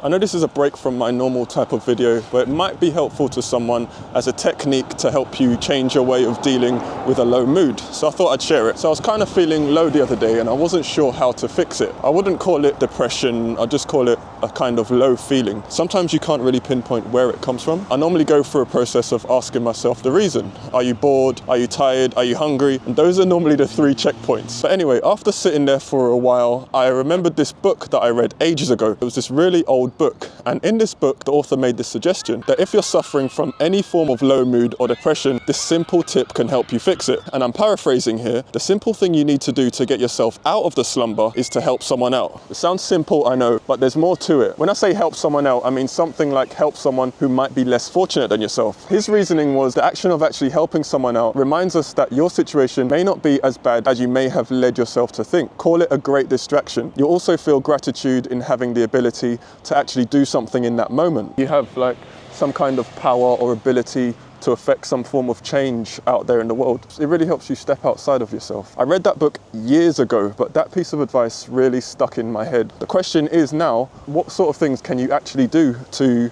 I know this is a break from my normal type of video, but it might be helpful to someone as a technique to help you change your way of dealing with a low mood. So I thought I'd share it. So I was kind of feeling low the other day and I wasn't sure how to fix it. I wouldn't call it depression, I'd just call it a kind of low feeling. Sometimes you can't really pinpoint where it comes from. I normally go through a process of asking myself the reason. Are you bored? Are you tired? Are you hungry? And those are normally the 3 checkpoints. But anyway, after sitting there for a while, I remembered this book that I read ages ago. It was this really old book. And in this book, the author made this suggestion that if you're suffering from any form of low mood or depression, this simple tip can help you fix it. And I'm paraphrasing here. The simple thing you need to do to get yourself out of the slumber is to help someone out. It sounds simple, I know, but there's more to it. When I say help someone out, I mean something like help someone who might be less fortunate than yourself. His reasoning was the action of actually helping someone out reminds us that your situation may not be as bad as you may have led yourself to think. Call it a great distraction. You'll also feel gratitude in having the ability to actually do something in that moment. You have like some kind of power or ability to affect some form of change out there in the world. It really helps you step outside of yourself. I read that book years ago, but that piece of advice really stuck in my head. The question is now, what sort of things can you actually do to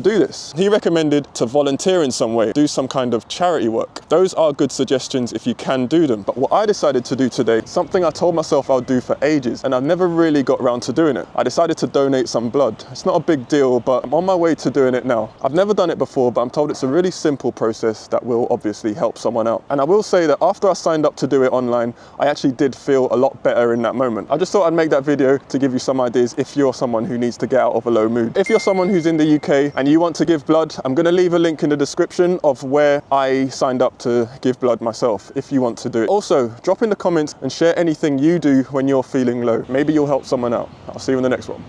do this? He recommended to volunteer in some way, do some kind of charity work. Those are good suggestions if you can do them. But what I decided to do today, something I told myself I'll do for ages, and I've never really got around to doing it. I decided to donate some blood. It's not a big deal, but I'm on my way to doing it now. I've never done it before, but I'm told it's a really simple process that will obviously help someone out. And I will say that after I signed up to do it online, I actually did feel a lot better in that moment. I just thought I'd make that video to give you some ideas if you're someone who needs to get out of a low mood. If you're someone who's in the UK and you want to give blood, I'm going to leave a link in the description of where I signed up to give blood myself if you want to do it. Also, drop in the comments and share anything you do when you're feeling low. Maybe you'll help someone out. I'll see you in the next one.